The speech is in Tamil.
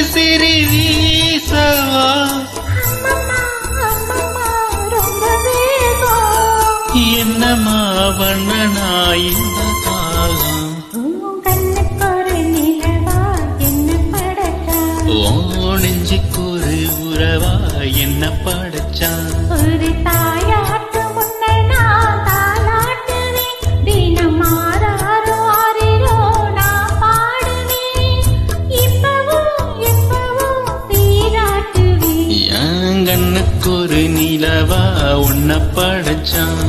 விசிறி வீசவா என்னம்மா வண்ணனாய் இந்த காலம் நெஞ்சுக்கொரு உறவா என்ன படைச்சான் ஒரு தாயாட்டு முன்னை நான் தாலாட்டுவேன் தினம் மாறாரோ ஆறிரோ நான் பாடுவேன் இப்பவும் சீராட்டுவேன் என் கண்ணுக்கொரு நிலவா உன்னை படைச்சான்